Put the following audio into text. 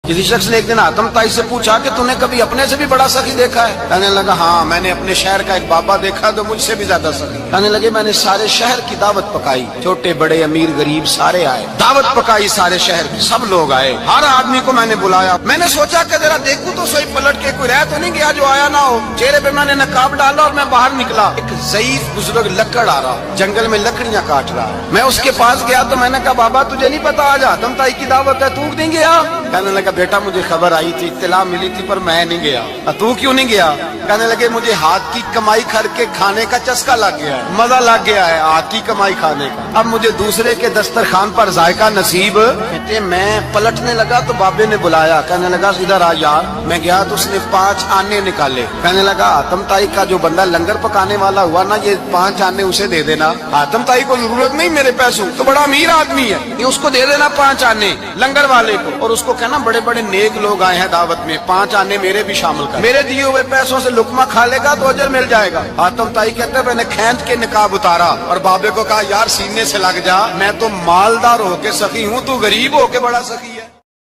किसी शख्स ने एक दिन आतम ताई से पूछा कि तूने कभी अपने से भी बड़ा सखी देखा है? कहने लगा हाँ, मैंने अपने शहर का एक बाबा देखा तो मुझसे भी ज्यादा सखी। कहने लगे मैंने सारे शहर की दावत पकाई, छोटे बड़े अमीर गरीब सारे आए, दावत पकाई सारे शहर की, सब लोग आए, हर आदमी को मैंने बुलाया। मैंने सोचा कि जरा देखूं तो सही पलट के कोई रह तो नहीं गया जो आया ना हो। चेहरे पे मैंने नकाब डाला और मैं बाहर निकला। एक ज़ईफ बुजुर्ग लकड़ आ रहा, जंगल में लकड़ियां काट रहा है। मैं उसके पास गया तो मैंने कहा बाबा तुझे नहीं पता आज आतम ताई की दावत है, तू नहीं गया? कहने लगा बेटा मुझे खबर आई थी, इत्तला मिली थी, पर मैं नहीं गया। तू क्यों नहीं गया? कहने लगे मुझे हाथ की कमाई करके खाने का चस्का लग गया है, मजा लग गया है हाथ की कमाई खाने का, अब मुझे दूसरे के दस्तरखान पर जायका नसीब। कहते मैं पलटने लगा तो बाबे ने बुलाया, कहने लगा इधर आ यार। मैं गया तो उसने 5 आने निकाले। कहने लगा आतम ताई का जो बंदा लंगर पकाने वाला हुआ ना, ये 5 आने उसे दे देना। आतम ताई को जरूरत नहीं मेरे पैसों, तो बड़ा अमीर आदमी है, ये उसको दे देना 5 आने लंगर वाले को। और उसको कहना बड़े बड़े नेक लोग आए हैं दावत में, 5 आने मेरे भी शामिल कर, मेरे दिए हुए पैसों से लुकमा खा लेगा तो अजर मिल जाएगा। आतम ताई कहते मैंने खैंच के निकाब उतारा और बाबे को कहा यार सीने से लग जा, मैं तो मालदार होके सखी हूँ, तू गरीब होके बड़ा सखी है।